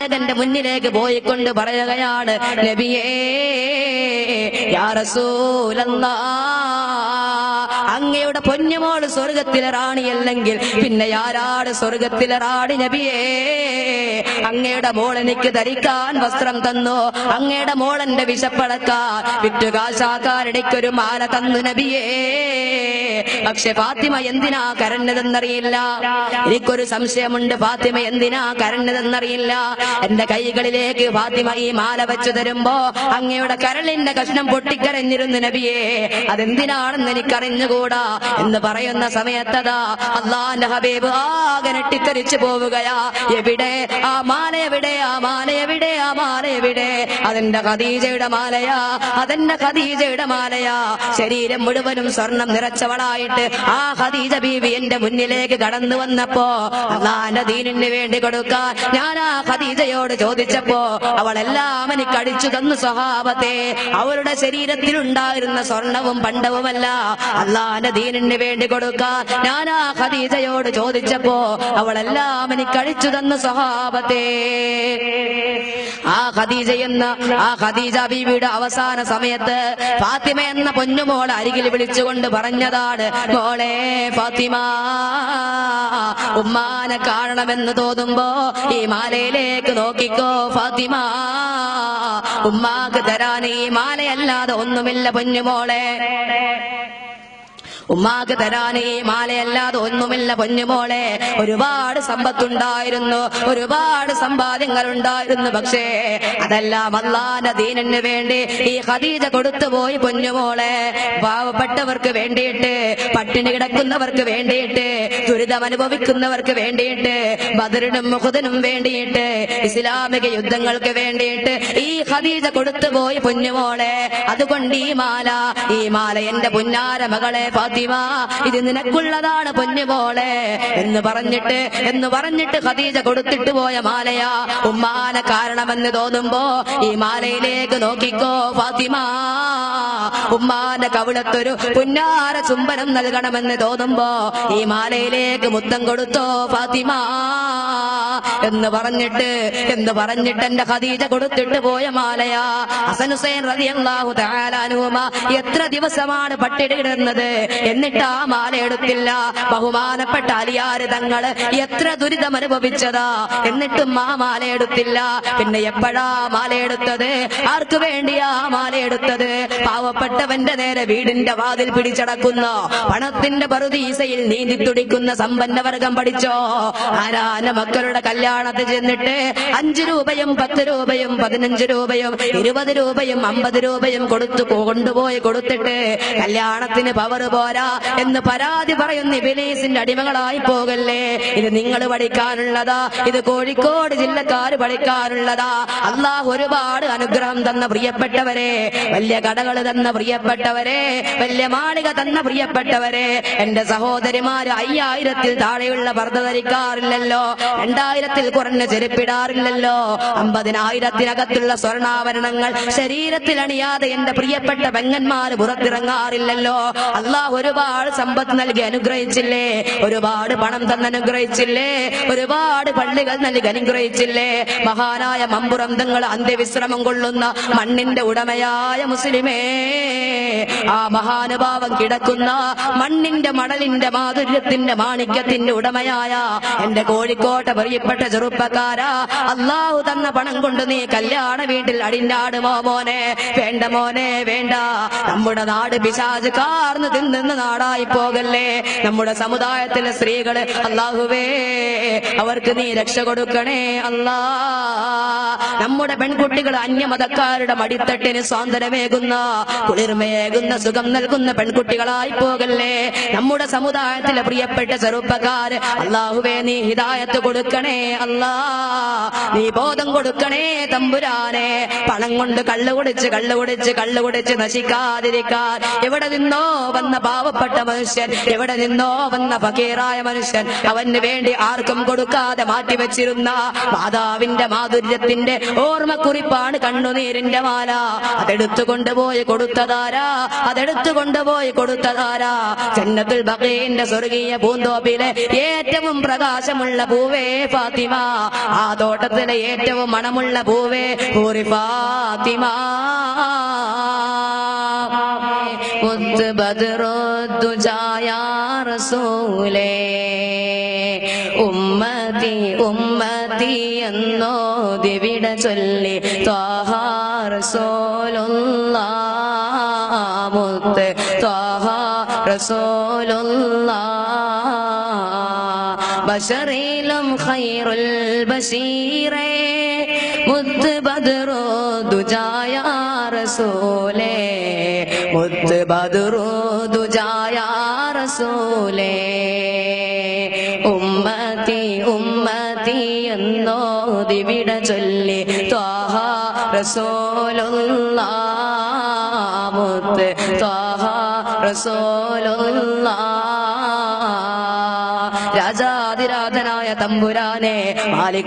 നായകന്റെ മുന്നിലേക്ക് പോയിക്കൊണ്ട് പറയുകയാണ്, നബിയേ യാ റസൂലല്ലാഹ്, അങ്ങയുടെ പൊന്നുമോൾ സ്വർഗത്തിലെ റാണിയല്ലെങ്കിൽ പിന്നെ ആരാണ് സ്വർഗത്തിലെ റാണി നബിയേ? അങ്ങയുടെ മോൾ എനിക്ക് ധരിക്കാൻ വസ്ത്രം തന്നു, അങ്ങയുടെ മോൾ എന്റെ വിശപ്പടക്കാൻ വിറ്റുകാശാക്കാൻ എനിക്കൊരു മാല തന്നു നബിയേ. പക്ഷെ ഫാത്തിമ എന്തിനാ കരഞ്ഞതെന്നറിയില്ല. എനിക്കൊരു സംശയമുണ്ട്, ഫാത്തിമ എന്തിനാ കരഞ്ഞതെന്നറിയില്ല. എന്റെ കൈകളിലേക്ക് ഫാത്തിമ ഈ മാല വെച്ചു തരുമ്പോ അങ്ങയുടെ കരളിന്റെ കഷ്ണം പൊട്ടിക്കരഞ്ഞിരുന്നു നബിയേ. അതെന്തിനാണെന്ന് എനിക്കറിഞ്ഞുകൂടാ എന്ന് പറയുന്ന സമയത്തതാ അള്ളാന്റെ ഹബീബ് ആകെ ഞെട്ടിത്തെറിച്ചു പോവുകയാ. എവിടെ ആ മാല, എവിടെ ആ മാല, എവിടെ ആ മാല, എവിടെ? അതെന്റെ ഖദീജയുടെ മാലയാ, അതെന്റെ ഖദീജയുടെ മാലയാ. ശരീരം മുഴുവനും സ്വർണം നിറച്ചവളായിട്ട് ആ ഖദീജ ബീവി എന്റെ മുന്നിലേക്ക് കടന്നു വന്നപ്പോ അള്ളാന്റെ ദീനിന് വേണ്ടി കൊടുക്കാൻ ഞാൻ ആ ഖദീജയോട് ചോദിച്ചപ്പോ അവളെല്ലാം എനിക്ക് അടിച്ചു തന്നു സ്വഹാബത്തെ. അവളുടെ ശരീരത്തിൽ ഉണ്ടായിരുന്ന സ്വർണവും പണ്ടവുമല്ല, അള്ളാന്റെ ദീനിന് വേണ്ടി കൊടുക്കാൻ ഞാൻ ആ ഖദീജയോട് ചോദിച്ചപ്പോ അവളെല്ലാം എനിക്ക് അടിച്ചു തന്നു സ്വഹാബത്തെ. ആ ഖദീജ എന്ന ആ ഖദീജ ബീവിയുടെ അവസാന സമയത്ത് ഫാത്തിമ എന്ന പൊന്നുമോളെ അരികിൽ വിളിച്ചുകൊണ്ട് പറഞ്ഞതാണ്, മോളെ ഫാത്തിമ, ഉമ്മാനെ കാണണമെന്ന് തോന്നുമ്പോ ഈ മാലയിലേക്ക് നോക്കിക്കോ ഫാത്തിമ. ഉമ്മാക്ക് തരാൻ ഈ മാലയല്ലാതെ ഒന്നുമില്ല പൊന്നുമോളെ. ഉമ്മാക്ക് തരാൻ ഈ മാലയല്ലാതെ ഒന്നുമില്ല പൊന്നുമോളെ. ഒരുപാട് സമ്പത്തുണ്ടായിരുന്നു, ഒരുപാട് സമ്പാദ്യങ്ങൾ ഉണ്ടായിരുന്നു. പക്ഷേ അതെല്ലാം അല്ലാഹുവിന്റെ ദീനിന് വേണ്ടി ഈ ഖദീജ കൊടുത്തുപോയി പൊന്നുമോളെ. പാവപ്പെട്ടവർക്ക് വേണ്ടിയിട്ട്, പട്ടിണി കിടക്കുന്നവർക്ക് വേണ്ടിയിട്ട്, ദുരിതം അനുഭവിക്കുന്നവർക്ക് വേണ്ടിയിട്ട്, ബദറിനും ഉഹദിനും വേണ്ടിയിട്ട്, ഇസ്ലാമിക യുദ്ധങ്ങൾക്ക് വേണ്ടിയിട്ട് ഈ ഖദീജ കൊടുത്തുപോയി പൊന്നുമോളെ. അതുകൊണ്ട് ഈ മാല എന്റെ പുന്നാര മകളെ ഫാത്തിമ, ഇത് നിനക്കുള്ളതാണ് പൊന്നുമോളെ എന്ന് പറഞ്ഞിട്ട് ഖദീജ കൊടുത്തിട്ട് പോയ മാലയാ. ഉമ്മാനെ കാരണമെന്ന് തോന്നുമ്പോ ഈ മാലയിലേക്ക് നോക്കിക്കോ ഫാത്തിമ. ഉമ്മാന്റെ കവിളത്തൊരു പുന്നാര ചുംബനം നൽകണമെന്ന് തോന്നുമ്പോ ഈ മാലയിലേക്ക് മുത്തം കൊടുത്തോ ഫാത്തിമ എന്ന് പറഞ്ഞിട്ട് എന്റെ ഖദീജ കൊടുത്തിട്ട് പോയ മാലയാ. ഹസൻ ഹുസൈൻ റളിയല്ലാഹു തആല അൻഹുമാ എത്ര ദിവസമാണ് പട്ടിണി കിടന്നത്, എന്നിട്ട് ആ മാല എടുത്തില്ല. ബഹുമാനപ്പെട്ട അലിയാർ തങ്ങള് എത്ര ദുരിതം അനുഭവിച്ചതാ, എന്നിട്ടും ആ മാല എടുത്തില്ല. പിന്നെ എപ്പോഴാ മാല എടുത്തത്? ആർക്ക് വേണ്ടിയാ മാല എടുത്തത്? പാവപ്പെട്ടവന്റെ നേരെ വീടിന്റെ വാതിൽ പിടിച്ചടക്കുന്ന, പണത്തിന്റെ പറുദീസയിൽ നീന്തി തുടിക്കുന്ന സമ്പന്നവർഗം പഠിച്ചോ? ആരാന്റെ മക്കളുടെ കല്യാണത്തിൽ ചെന്നിട്ട് 5 രൂപയും 10 രൂപയും 15 രൂപയും 20 രൂപയും 50 രൂപയും കൊണ്ടുപോയി കൊടുത്തിട്ട് കല്യാണത്തിന് പവർ പോരാ എന്ന് പരാതി പറയുന്ന ഇബ്ലീസിന്റെ അടിമകളായി പോകല്ലേ. ഇത് നിങ്ങൾ പഠിക്കാനുള്ളതാ, ഇത് കോഴിക്കോട് ജില്ലക്കാര് പഠിക്കാനുള്ളതാ. അള്ളാഹു ഒരുപാട് അനുഗ്രഹം തന്ന പ്രിയപ്പെട്ടവരെ, വലിയ കടകൾ തന്ന പ്രിയപ്പെട്ടവരെ, വലിയ മാളിക തന്ന പ്രിയപ്പെട്ടവരെ, എന്റെ സഹോദരിമാര് 5000-ൽ താഴെയുള്ള പർദ്ദ ധരിക്കാറില്ലല്ലോ, 2000-ൽ കുറഞ്ഞ ചെരുപ്പിടാറില്ലല്ലോ, 50,000-നകത്തുള്ള സ്വർണ്ണാഭരണങ്ങൾ ശരീരത്തിൽ അണിയാതെ എന്റെ പ്രിയപ്പെട്ട പെങ്ങന്മാര് പുറത്തിറങ്ങാറില്ലല്ലോ. അള്ളാഹു ഒരുപാട് സമ്പത്ത് നൽകി അനുഗ്രഹിച്ചില്ലേ, ഒരുപാട് പണം തന്നനുഗ്രഹിച്ചില്ലേ, ഒരുപാട് പള്ളികൾ നൽകി അനുഗ്രഹിച്ചില്ലേ. മഹാനായ മമ്പുറം തങ്ങൾ അന്ത്യവിശ്രമം കൊള്ളുന്ന മണ്ണിന്റെ ഉടമയായ മുസ്ലിമേ, ആ മഹാനുഭാവം കിടക്കുന്ന മണ്ണിന്റെ മണലിന്റെ മാധുര്യത്തിന്റെ മാണിക്യത്തിന്റെ ഉടമയായ എന്റെ കോഴിക്കോട്ടെ പ്രിയപ്പെട്ട ചെറുപ്പക്കാരാ, അള്ളാഹു തന്ന പണം കൊണ്ട് നീ കല്യാണ വീട്ടിൽ അടിഞ്ഞാടുമോ മോനെ? വേണ്ട മോനെ, വേണ്ട. നമ്മുടെ നാട് പിശാച് കാർന്ന് തിന്നുന്ന നാടായി പോകല്ലേ. നമ്മുടെ സമുദായത്തിലെ സ്ത്രീകള് അള്ളാഹുവേ, അവർക്ക് നീ രക്ഷ കൊടുക്കണേ അല്ലാ. നമ്മുടെ പെൺകുട്ടികൾ അന്യമതക്കാരുടെ മടിത്തട്ടിന് സ്വാതന്ത്ര്യമേകുന്ന, കുളിർമയേകുന്ന, സുഖം നൽകുന്ന പെൺകുട്ടികളായി പോകല്ലേ. നമ്മുടെ സമുദായത്തിലെ പ്രിയപ്പെട്ട ചെറുപ്പക്കാര് അള്ളാഹുവേ, നീ ഹിദായത്ത് കൊടുക്കണേ അല്ലാ, നീ ബോധം കൊടുക്കണേ തമ്പുരാനെ. പണം കൊണ്ട് കള്ളുകുടിച്ച് നശിക്കാതിരിക്കാൻ എവിടെ നിന്നോ വന്ന പാവപ്പെട്ട മനുഷ്യൻ, എവിടെ നിന്നോ വന്ന ഫക്കീറായ മനുഷ്യൻ, അവന് വേണ്ടി ആർക്കും കൊടുക്കാതെ മാറ്റിവെച്ചിരുന്ന മാതാവിന്റെ മാധുര്യത്തിന്റെ ഓർമ്മക്കുറിപ്പാണ് കണ്ണുനീരിന്റെ മാല. അതെടുത്തു കൊണ്ടുപോയി കൊടുത്തതാരാ? ജന്നത്തുൽ ബഖീന്റെ സ്വർഗീയ പൂന്തോപ്പിലെ ഏറ്റവും പ്രകാശമുള്ള പൂവേ ഫാത്തിമ. ആ തോട്ടത്തിൽ അങ്ങനെ ഏറ്റവും മണമുള്ള പൂവേ ഹൂറി ഫാത്തിമ മുത്ത് ബദ്റുദ്ദുജായ റസൂലേ ഉമ്മത്തി ഉമ്മത്തി എന്നോതി വിട ചൊല്ലി ത്വാഹ റസൂലുള്ളാഹ് മുത്ത് ത്വാഹ റസൂലുള്ളാഹ് ബശറിലും ഖൈറുൽ ബശീറേ മുത്ത് ബദ്റുദ്ദുജായ റസൂലേ മുത്ത് ബദ്റുദ്ദുജായ റസൂലേ ഉമ്മത്തി ഉമ്മത്തി എന്നോതി വിട ചൊല്ലി ത്വാഹ റസൂലുള്ളാഹ് മുത്ത് ത്വാഹ റസൂലുള്ളാഹ് രാജാതിരാജനായ തമ്പുരാനെ മാലിക്